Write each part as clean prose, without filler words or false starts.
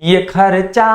ये खर्चा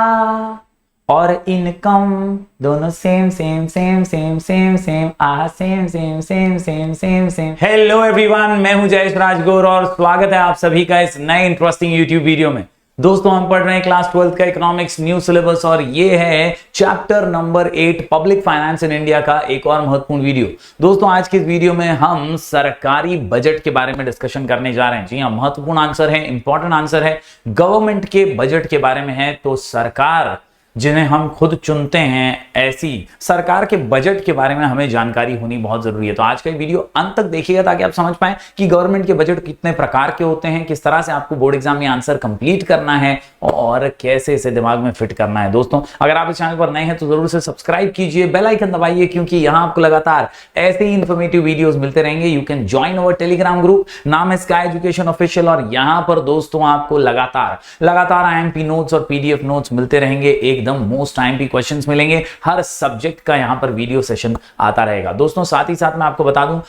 और इनकम दोनों same same same same same same same same same same same same. Hello everyone, मैं हूं जयेश राजगौर और स्वागत है आप सभी का इस नए इंटरेस्टिंग यूट्यूब वीडियो में। दोस्तों, हम पढ़ रहे हैं क्लास 12 का इकोनॉमिक्स न्यू सिलेबस और ये है chapter number 8 public finance in India का एक और महत्वपूर्ण वीडियो। दोस्तों, आज के इस वीडियो में हम सरकारी बजट के बारे में डिस्कशन करने जा रहे हैं। जी हां, महत्वपूर्ण आंसर है, इंपॉर्टेंट आंसर है, गवर्नमेंट के बजट के बारे में है। तो सरकार जिन्हें हम खुद चुनते हैं, ऐसी सरकार के बजट के बारे में हमें जानकारी होनी बहुत जरूरी है। तो आज का वीडियो अंत तक देखिएगा ताकि आप समझ पाएं कि गवर्नमेंट के बजट कितने प्रकार के होते हैं, किस तरह से आपको बोर्ड एग्जाम में आंसर कंप्लीट करना है और कैसे इसे दिमाग में फिट करना है। दोस्तों, अगर आप इस चैनल पर नए हैं तो जरूर से सब्सक्राइब कीजिए, बेल आइकन दबाइए, क्योंकि यहां आपको लगातार ऐसे ही इंफॉर्मेटिव वीडियोस मिलते रहेंगे। You can join our Telegram group, नाम है स्काई एजुकेशन ऑफिशियल, और यहां पर दोस्तों आपको लगातार आईएमपी नोट्स और पीडीएफ नोट्स मिलते रहेंगे। एकदम मोस्ट आईएमपी क्वेश्चंस मिलेंगे, हर सब्जेक्ट का यहां पर वीडियो सेशन आता रहेगा। दोस्तों, साथ ही साथ मैं आपको बता दूं,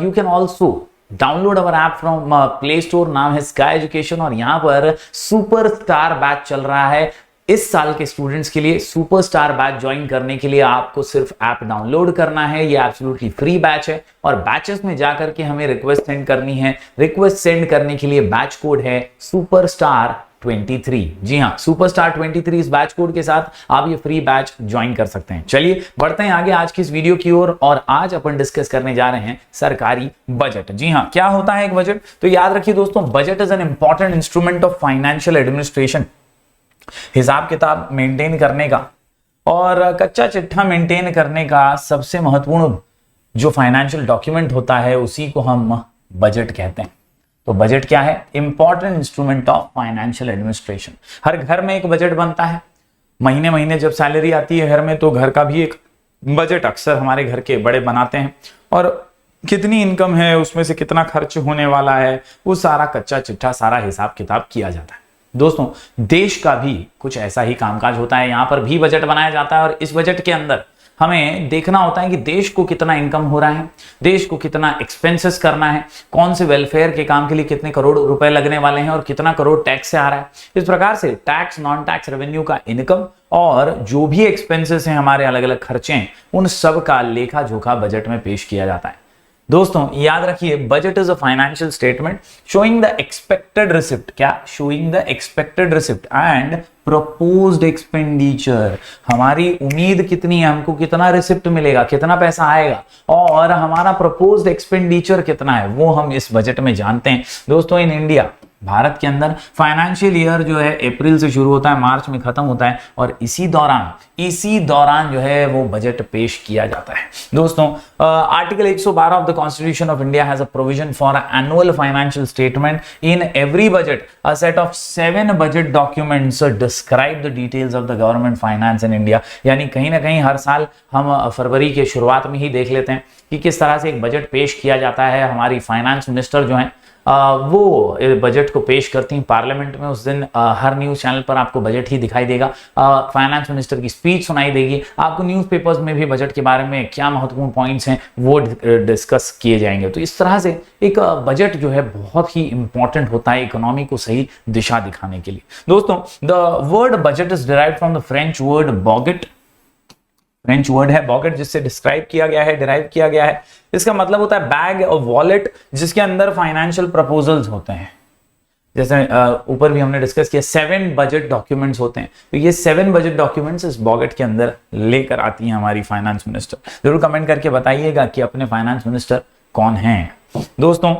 you can also download our app from play store, नाम है स्काई एजुकेशन, और यहां पर सुपर स्टार बैच चल रहा है। इस साल के स्टूडेंट्स के लिए सुपर स्टार बैच ज्वाइन करने के लिए आपको सिर्फ ऐप डाउनलोड करना है। ये एब्सोल्युटली फ्री बैच है और बैचेस में जाकर के हमें रिक्वेस्ट सेंड करनी है। रिक्वेस्ट सेंड करने के लिए बैच कोड है सुपरस्टार 23। जी हां, सुपरस्टार 23 इस बैच कोड के साथ आप ये फ्री बैच ज्वाइन कर सकते हैं। चलिए बढ़ते हैं आगे आज की इस वीडियो की ओर, और आज अपन डिस्कस करने जा रहे हैं सरकारी बजट। जी हां, क्या होता है एक बजट? तो याद रखिए दोस्तों, budget is an important instrument of financial administration. हिसाब किताब मेंटेन करने का और कच्चा चिट्ठा मेंटेन करने का सबसे महत्वपूर्ण जो फाइनेंशियल डॉक्यूमेंट होता है उसी को हम बजट कहते हैं। तो बजट क्या है? Important instrument of financial administration. हर घर में एक बजट बनता है। महीने महीने जब सैलरी आती है घर में, तो घर का भी एक बजट अक्सर हमारे घर के बड़े बनाते हैं, और कितनी इनकम है, उसमें से कितना खर्च होने वाला है, वो सारा कच्चा चिट्ठा, सारा हिसाब किताब किया जाता है। दोस्तों, देश का भी कुछ ऐसा ही कामकाज होता है। यहां पर भी बजट बनाया जाता है और इस बजट के अंदर हमें देखना होता है कि देश को कितना इनकम हो रहा है, देश को कितना एक्सपेंसेस करना है, कौन से वेलफेयर के काम के लिए कितने करोड़ रुपए लगने वाले हैं और कितना करोड़ टैक्स से आ रहा है। इस प्रकार से टैक्स, नॉन टैक्स रेवेन्यू का इनकम और जो भी एक्सपेंसेस हैं, हमारे अलग अलग खर्चे हैं, उन सब का लेखा जोखा बजट में पेश किया जाता है। दोस्तों, याद रखिए, budget is a financial statement showing the expected receipt, क्या? Showing the expected receipt and proposed expenditure. हमारी उम्मीद कितनी है, हमको कितना रिसिप्ट मिलेगा, कितना पैसा आएगा, और हमारा प्रपोज्ड एक्सपेंडिचर कितना है, वो हम इस बजट में जानते हैं। दोस्तों, इन इंडिया, भारत के अंदर फाइनेंशियल ईयर जो है अप्रैल से शुरू होता है, मार्च में खत्म होता है, और इसी दौरान जो है वो बजट पेश किया जाता है। दोस्तों, article 112 of the constitution of India has a provision for annual financial statement. In every budget a set of 7 budget documents describe the details of the government finance in India. यानी कहीं ना कहीं हर साल हम फरवरी के शुरुआत में ही देख लेते हैं कि किस तरह से एक बजट पेश किया जाता है। हमारी फाइनेंस मिनिस्टर जो है वो बजट को पेश करती हैं पार्लियामेंट में। उस दिन हर न्यूज चैनल पर आपको बजट ही दिखाई देगा, फाइनेंस मिनिस्टर की स्पीच सुनाई देगी, आपको न्यूज़पेपर्स में भी बजट के बारे में क्या महत्वपूर्ण पॉइंट्स हैं वो डिस्कस किए जाएंगे। तो इस तरह से एक बजट जो है बहुत ही इंपॉर्टेंट होता है इकोनॉमी को सही दिशा दिखाने के लिए। दोस्तों, the word budget is derived from the French word bougette. French word है बॉकेट, जिससे डिस्क्राइब किया गया है, डिराइव किया गया है। इसका मतलब होता है बैग और वॉलेट जिसके अंदर फाइनेंशियल प्रपोजल्स होते हैं। जैसे ऊपर भी हमने डिस्कस किया, 7 बजट डॉक्यूमेंट्स होते हैं। तो ये 7 बजट डॉक्यूमेंट्स इस बॉकेट के अंदर लेकर आती हैं हमारी फाइनेंस मिनिस्टर। जरूर कमेंट करके बताइएगा कि अपने फाइनेंस मिनिस्टर कौन हैं। दोस्तों,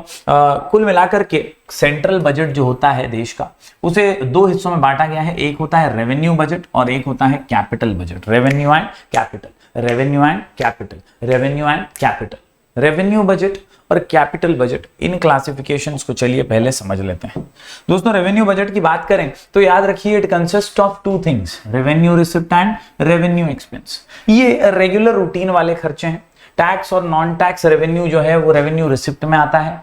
कुल मिलाकर के सेंट्रल बजट जो होता है देश का, उसे 2 हिस्सों में बांटा गया है। एक होता है रेवेन्यू बजट और एक होता है capital budget. Revenue and capital, revenue and capital, revenue and capital. Revenue budget और कैपिटल बजट, इन क्लासिफिकेशंस को चलिए पहले समझ लेते हैं। दोस्तों, रेवेन्यू बजट की बात करें तो याद रखिए, it consist of 2 things, revenue receipt and revenue expense. ये रेगुलर रूटीन वाले खर्चे हैं। टैक्स और नॉन टैक्स रेवेन्यू जो है वो रेवेन्यू रिसिप्ट में आता है,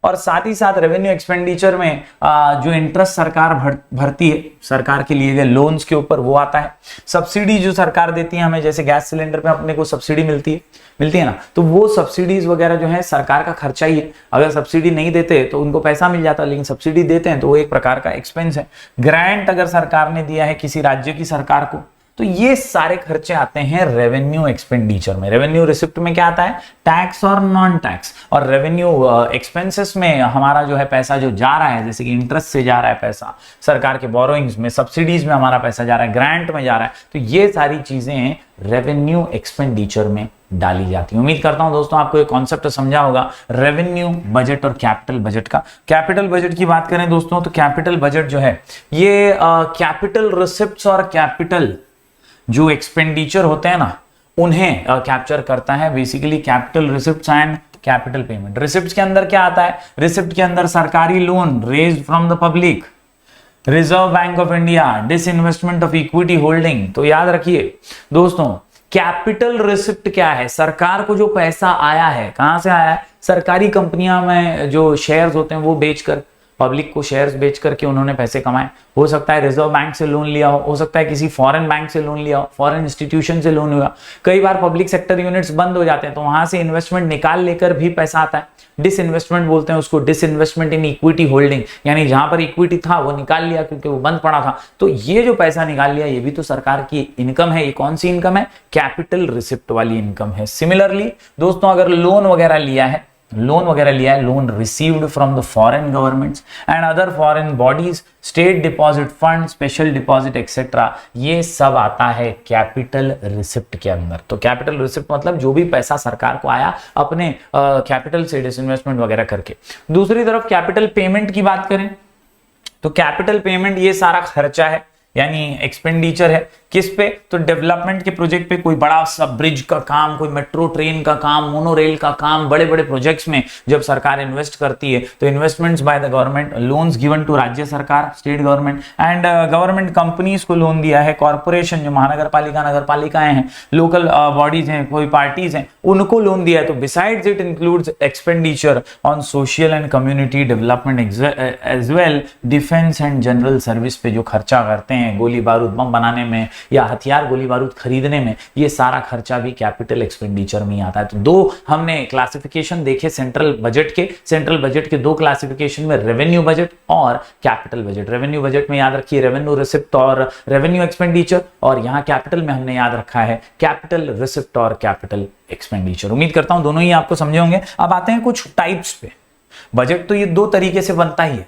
और साथ ही साथ रेवेन्यू एक्सपेंडिचर में जो इंटरेस्ट सरकार भरती है सरकार के लिए गए लोन्स के ऊपर, वो आता है। सब्सिडी जो सरकार देती है हमें, जैसे गैस सिलेंडर पे अपने को सब्सिडी मिलती है ना, तो वो सब्सिडीज वगैरह जो है सरकार का खर्चा ही है। अगर सब्सिडी नहीं देते तो उनको पैसा मिल जाता, लेकिन सब्सिडी देते हैं तो वो एक प्रकार का एक्सपेंस है। ग्रांट अगर सरकार ने दिया है किसी राज्य की सरकार को, तो ये सारे खर्चे आते हैं रेवेन्यू एक्सपेंडिचर में। रेवेन्यू रिसिप्ट में क्या आता है, टैक्स और नॉन टैक्स। और रेवेन्यू एक्सपेंसेस में हमारा जो है पैसा जो जा रहा है, जैसे कि इंटरेस्ट से जा रहा है पैसा, सरकार के बोरोइंग्स में, सब्सिडीज में हमारा पैसा जा रहा है, ग्रांट में जा रहा है, तो ये सारी चीजें रेवेन्यू एक्सपेंडिचर में डाली जाती है। उम्मीद करता हूं दोस्तों आपको ये कॉन्सेप्ट समझा होगा रेवेन्यू बजट और कैपिटल बजट का। कैपिटल बजट की बात करें दोस्तों, तो कैपिटल बजट जो है ये कैपिटल रिसिप्ट्स और कैपिटल जो एक्सपेंडिचर होते हैं ना, उन्हें कैप्चर करता है। Basically capital receipts and capital payment. Receipts के अंदर क्या आता है, रिसिप्ट के अंदर सरकारी loan raised from the public, reserve bank of India, disinvestment of equity holding. तो याद रखिए दोस्तों, कैपिटल रिसिप्ट क्या है, सरकार को जो पैसा आया है, कहां से आया है, सरकारी कंपनियां में जो शेयर्स होते हैं वो बेचकर, पब्लिक को शेयर्स बेच करके उन्होंने पैसे कमाए। हो सकता है रिजर्व बैंक से लोन लिया हो सकता है किसी फॉरेन बैंक से लोन लिया हो, फॉरेन इंस्टीट्यूशन से लोन हुआ। कई बार पब्लिक सेक्टर यूनिट्स बंद हो जाते हैं तो वहां से इन्वेस्टमेंट निकाल लेकर भी पैसा आता है। डिसइन्वेस्टमेंट बोलते हैं उसको, डिसइन्वेस्टमेंट इन इक्विटी होल्डिंग, यानी जहां पर इक्विटी था वो निकाल लिया क्योंकि वो बंद पड़ा था। तो ये जो पैसा निकाल लिया ये भी तो सरकार की इनकम है। ये कौन सी इनकम है, कैपिटल रिसिप्ट वाली इनकम है। सिमिलरली दोस्तों, अगर लोन वगैरह लिया है, loan received from the foreign governments and other foreign bodies, state deposit fund, special deposit etcetera, ये सब आता है कैपिटल रिसिप्ट के अंदर। तो कैपिटल रिसिप्ट मतलब जो भी पैसा सरकार को आया अपने कैपिटल से डिसइन्वेस्टमेंट वगैरह करके। दूसरी तरफ कैपिटल पेमेंट की बात करें तो कैपिटल पेमेंट ये सारा खर्चा है, यानी एक्सपेंडिचर है। किस पे, तो डेवलपमेंट के प्रोजेक्ट पे, कोई बड़ा सा ब्रिज का काम, कोई मेट्रो ट्रेन का काम, मोनोरेल का काम, बड़े बड़े प्रोजेक्ट्स में जब सरकार इन्वेस्ट करती है तो investments by the government, loans given to राज्य सरकार, state government and government companies को लोन दिया है। कॉर्पोरेशन जो महानगर पालिका, नगर पालिकाएं हैं, लोकल बॉडीज हैं, कोई पार्टीज हैं, उनको लोन दिया है। तो besides it includes expenditure on social and community development as well defence and general service पे जो खर्चा करते हैं, गोली बारूद बम बनाने में या हथियार गोली बारूद खरीदने में, ये सारा खर्चा भी कैपिटल एक्सपेंडिचर में ही आता है। तो दो हमने क्लासिफिकेशन देखे सेंट्रल बजट के दो क्लासिफिकेशन में, रेवेन्यू बजट और कैपिटल बजट। रेवेन्यू बजट में याद रखिए रेवेन्यू रिसिप्ट और रेवेन्यू एक्सपेंडिचर, और यहाँ कैपिटल में हमने याद रखा है कैपिटल रिसिप्ट और कैपिटल एक्सपेंडिचर। उम्मीद करता हूं दोनों ही आपको समझे होंगे। अब आते हैं कुछ टाइप्स पे। बजट तो ये दो तरीके से बनता ही है,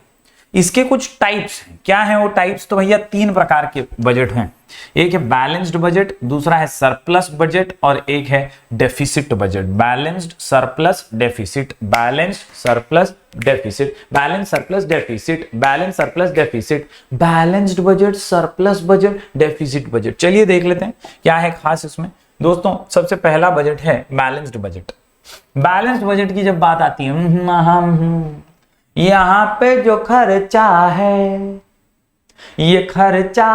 इसके कुछ टाइप्स हैं। क्या है वो टाइप्स, तो भैया तीन प्रकार के बजट हैं। एक है बैलेंस्ड बजट, दूसरा है सरप्लस बजट और एक है deficit budget. Balanced, surplus, deficit, balanced, surplus, deficit, balance, surplus, deficit, balance, surplus, deficit, balanced budget, surplus budget, deficit budget. चलिए देख लेते हैं क्या है खास इसमें। दोस्तों सबसे पहला बजट है बैलेंस्ड बजट। बैलेंस्ड बजट की जब बात आती है, यहां पे जो खर्चा है, ये खर्चा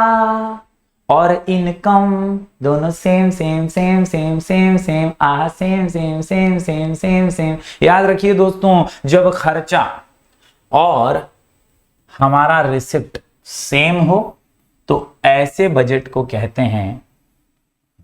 और इनकम दोनों same same same same same same same same same same same same. याद रखिए दोस्तों, जब खर्चा और हमारा रिसिप्ट सेम हो तो ऐसे बजट को कहते हैं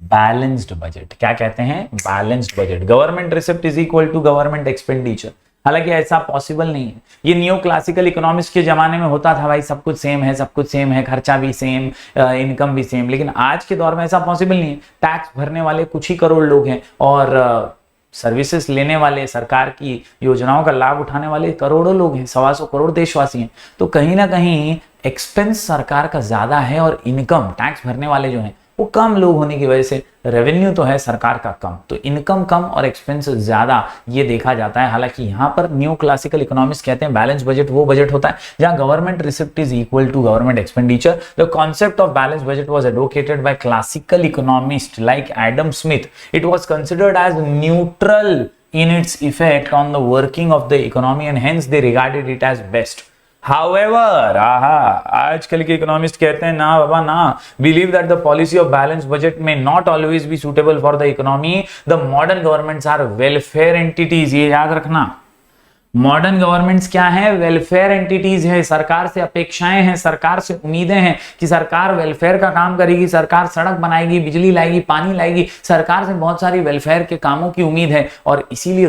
बैलेंस्ड बजट। क्या कहते हैं, balanced budget. Government receipt is equal to government expenditure. हालांकि ऐसा पॉसिबल नहीं है, ये न्यू क्लासिकल इकोनॉमिक्स के जमाने में होता था, भाई सब कुछ सेम है, सब कुछ सेम है, खर्चा भी सेम, इनकम भी सेम। लेकिन आज के दौर में ऐसा पॉसिबल नहीं है। टैक्स भरने वाले कुछ ही करोड़ लोग हैं और सर्विसेज लेने वाले, सरकार की योजनाओं का लाभ उठाने वाले करोड़ों लोग हैं, 125 करोड़ देशवासी हैं। तो कहीं ना कहीं एक्सपेंस सरकार का ज्यादा है और इनकम, टैक्स भरने वाले जो हैं वो कम लोग होने की वजह से रेवेन्यू तो है सरकार का कम, तो इनकम कम और एक्सपेंस ज्यादा, ये देखा जाता है। हालांकि यहाँ पर न्यू क्लासिकल इकोनॉमिक्स कहते हैं बैलेंस बजट वो बजट होता है जहां government receipt is equal to government expenditure. The concept of balance budget was advocated by classical economist like Adam Smith. It was considered as neutral in its effect on the working of the economy and hence they regarded it as best. However, आजकल के economist कहते हैं ना बाबा ना, believe that the policy of balanced budget may not always be suitable for the economy. The modern governments are welfare entities. ये याद रखना, modern governments क्या है? वेलफेयर एंटिटीज है। सरकार से अपेक्षाएं हैं, सरकार से उम्मीदें हैं कि सरकार वेलफेयर का काम करेगी, सरकार सड़क बनाएगी, बिजली लाएगी, पानी लाएगी। सरकार से बहुत सारी वेलफेयर के कामों की उम्मीद है और इसीलिए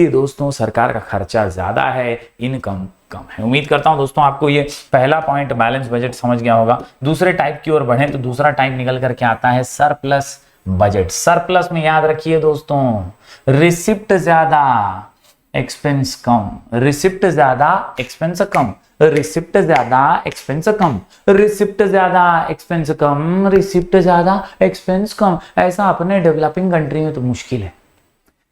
दोस्तों सरकार का खर्चा ज्यादा है, इनकम कम है। उम्मीद करता हूं दोस्तों आपको ये पहला पॉइंट बैलेंस बजट समझ गया होगा। दूसरे टाइप की ओर बढ़े तो दूसरा टाइप निकल करके आता है सरप्लस बजट। सरप्लस में याद रखिए दोस्तों, रिसिप्ट ज्यादा एक्सपेंस कम, रिसिप्ट ज्यादा एक्सपेंस कम, रिसिप्ट ज्यादा एक्सपेंस कम, रिसिप्ट ज्यादा एक्सपेंस कम, रिसिप्ट ज्यादा एक्सपेंस कम। ऐसा अपने डेवलपिंग कंट्री में तो मुश्किल है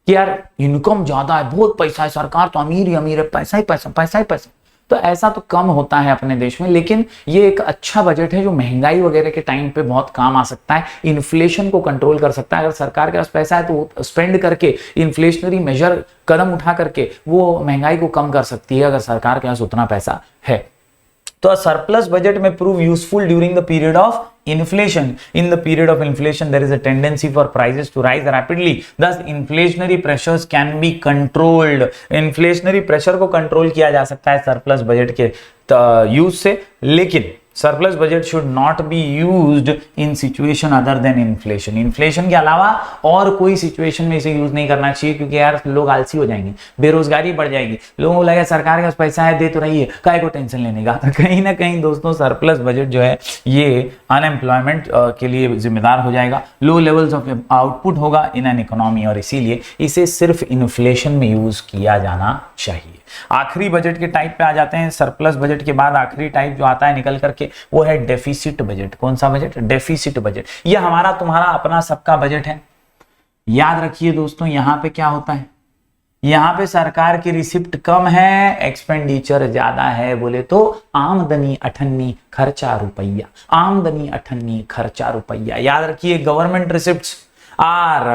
कि यार इनकम ज्यादा है, बहुत पैसा है, सरकार तो अमीर ही अमीर है, पैसा ही पैसा, पैसा ही पैसा। तो ऐसा तो कम होता है अपने देश में, लेकिन ये एक अच्छा बजट है जो महंगाई वगैरह के टाइम पे बहुत काम आ सकता है, इन्फ्लेशन को कंट्रोल कर सकता है। अगर सरकार के पास पैसा है तो वो स्पेंड करके इन्फ्लेशनरी मेजर कदम उठा करके वो महंगाई को कम कर सकती है, अगर सरकार के पास उतना पैसा है। तो सरप्लस बजट में prove useful during the period of inflation. In the period of inflation there is a tendency for prices to rise rapidly, thus inflationary pressures can be controlled. inflationary pressure को control किया जा सकता है surplus budget के use से, लेकिन surplus budget should not be used in situation other than inflation. Inflation के अलावा और कोई सिचुएशन में इसे यूज नहीं करना चाहिए, क्योंकि यार लोग आलसी हो जाएंगे, बेरोजगारी बढ़ जाएगी, लोगों को लगेगा सरकार के पास पैसा है, दे तो रही है, काहे को टेंशन लेने का। कहीं ना कहीं दोस्तों सरप्लस बजट जो है ये अनएम्प्लॉयमेंट के लिए जिम्मेदार हो जाएगा, लो लेवल्स ऑफ आउटपुट होगा इन एन इकोनॉमी, और इसीलिए इसे सिर्फ इन्फ्लेशन में यूज किया जाना चाहिए। आखिरी बजट के टाइप पे आ जाते हैं। सरप्लस बजट के बाद आखिरी टाइप जो आता है निकल करके वो है डेफिसिट बजट। कौन सा बजट? Deficit budget. ये हमारा तुम्हारा अपना सबका बजट है। याद रखिए दोस्तों, यहां पे क्या होता है? यहां पे सरकार की रिसिप्ट कम है, एक्सपेंडिचर ज्यादा है। बोले तो आमदनी अठन्नी खर्चा रुपया, आमदनी अठन्नी खर्चा रुपया। याद रखिए, government receipts are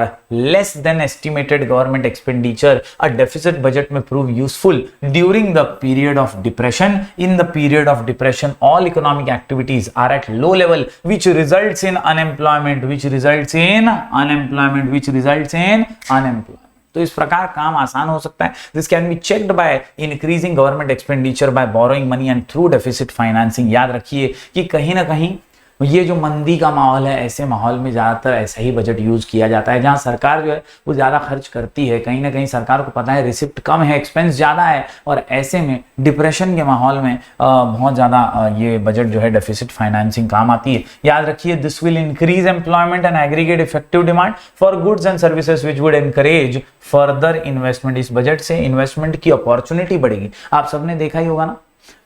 less than estimated government expenditure. A deficit budget may prove useful during the period of depression. In the period of depression, all economic activities are at low level, which results in unemployment, which results in unemployment, which results in unemployment. तो इस प्रकार काम आसान हो सकता है। This can be checked by increasing government expenditure bye borrowing money and through deficit financing. याद रखिए कि कहीं ना कहीं ये जो मंदी का माहौल है, ऐसे माहौल में ज्यादातर ऐसा ही बजट यूज किया जाता है जहां सरकार जो है वो ज्यादा खर्च करती है। कहीं ना कहीं सरकार को पता है रिसिप्ट कम है, एक्सपेंस ज्यादा है, और ऐसे में डिप्रेशन के माहौल में बहुत ज्यादा ये बजट जो है डेफिसिट फाइनेंसिंग काम आती है। याद रखिए, this will increase employment and aggregate effective demand for goods and services which would encourage further investment. इस बजट से इन्वेस्टमेंट की अपॉर्चुनिटी बढ़ेगी। आप सबने देखा ही होगा ना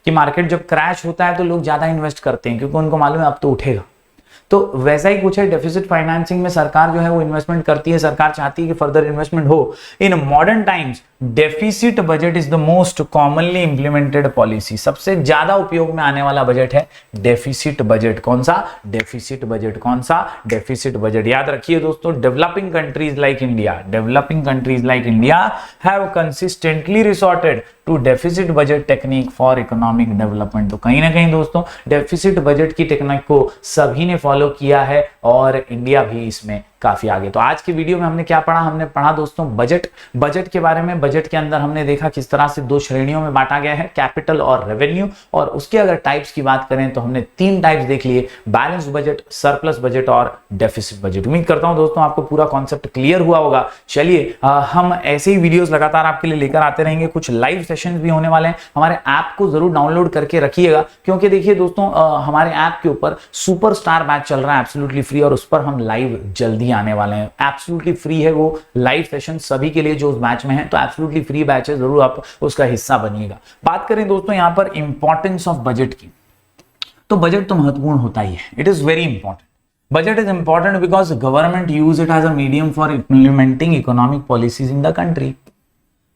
कि मार्केट जब क्रैश होता है तो लोग ज्यादा इन्वेस्ट करते हैं, क्योंकि उनको मालूम है अब तो उठेगा। तो वैसा ही कुछ है, डेफिसिट फाइनेंसिंग में सरकार जो है वो इन्वेस्टमेंट करती है, सरकार चाहती है कि फर्दर इन्वेस्टमेंट हो। In modern times deficit budget is the most commonly implemented policy. सबसे ज्यादा उपयोग में आने वाला बजट है डेफिसिट बजट। कौन सा? Deficit budget. कौन सा? Deficit budget. याद रखिए दोस्तों, developing countries like India have consistently resorted to deficit budget technique for economic development. तो कहीं ना कहीं दोस्तों डेफिसिट बजट की टेक्निक को सभी ने फॉलो किया है और इंडिया भी इसमें काफी आगे। तो आज की वीडियो में हमने क्या पढ़ा? हमने पढ़ा दोस्तों बजट के बारे में। बजट के अंदर हमने देखा किस तरह से दो श्रेणियों में बांटा गया है, कैपिटल और रेवेन्यू। और उसके अगर टाइप्स की बात करें तो हमने 3 टाइप्स देख लिए, बैलेंस बजट, सरप्लस बजट और डेफिसिट बजट। उम्मीद करता हूं दोस्तों आपको पूरा कॉन्सेप्ट क्लियर हुआ होगा। चलिए हम ऐसे ही वीडियोस लगातार आपके लिए लेकर आते रहेंगे। कुछ लाइव सेशंस भी होने वाले हैं। हमारे ऐप को जरूर डाउनलोड करके रखिएगा, क्योंकि देखिए दोस्तों हमारे ऐप के ऊपर सुपरस्टार बैच चल रहा है एब्सोल्युटली फ्री, और उस पर हम लाइव जल्दी आने वाले हैं। एब्सोल्युटली फ्री है वो लाइव सेशन सभी के लिए जो उस बैच में है, तो एब्सोल्युटली फ्री बैच है, जरूर आप उसका हिस्सा बनिएगा। बात करें दोस्तों यहां पर इंपॉर्टेंस ऑफ बजट की, तो बजट तो महत्वपूर्ण होता ही है। It is very important. Budget is important because government use it as a medium for implementing economic policies in the country.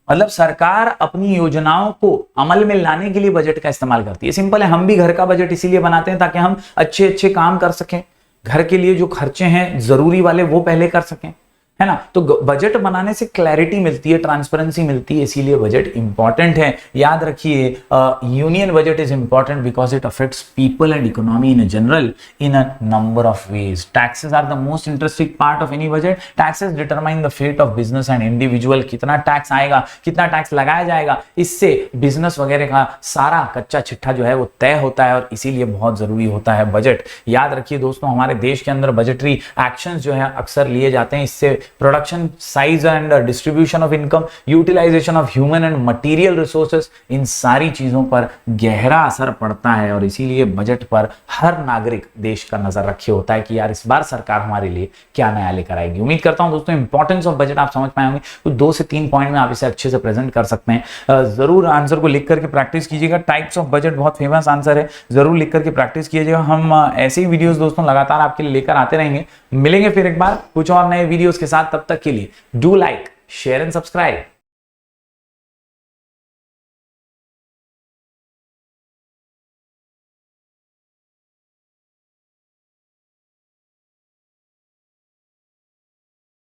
मतलब सरकार अपनी योजनाओं को अमल में लाने के लिए बजट का इस्तेमाल करती है। सिंपल है, हम भी घर का बजट इसीलिए बनाते हैं ताकि हम अच्छे अच्छे काम कर सकें, घर के लिए जो खर्चे हैं जरूरी वाले वो पहले कर सकें। है ना। तो बजट बनाने से क्लैरिटी मिलती है, ट्रांसपेरेंसी मिलती है, इसीलिए बजट इंपॉर्टेंट है। याद रखिए, union budget is important because it affects people and economy in general in a number of ways. Taxes are the most interesting part of any budget. Taxes determine the fate of business and individual. कितना tax आएगा, कितना tax लगाया जाएगा, इससे business वगैरह का सारा कच्चा चिट्ठा जो है वो तय होता है, और इसीलिए बहुत जरूरी होता है बजट। याद रखिए दोस्तों, हमारे देश के अंदर बजटरी एक्शंस जो है अक्सर लिए जाते हैं। इससे production size and distribution of income, utilization of human and material resources, इन सारी चीजों पर गहरा असर पड़ता है, और इसीलिए बजट पर हर नागरिक देश का नजर रखे होता है कि यार इस बार सरकार हमारे लिए क्या नया लेकर आएगी। उम्मीद करता हूं दोस्तों इंपॉर्टेंस ऑफ बजट आप समझ पाए होंगे। तो 2 से 3 पॉइंट में आप इसे अच्छे से प्रेजेंट कर सकते हैं। जरूर आंसर को लिख करके प्रैक्टिस कीजिएगा। टाइप्स ऑफ बजट बहुत फेमस आंसर है, जरूर लिख करके प्रैक्टिस कीजिएगा। हम ऐसे ही वीडियोस दोस्तों लगातार आपके लिए लेकर आते रहेंगे। मिलेंगे फिर एक बार कुछ और नए वीडियोस के साथ। तब तक के लिए do like, share and subscribe.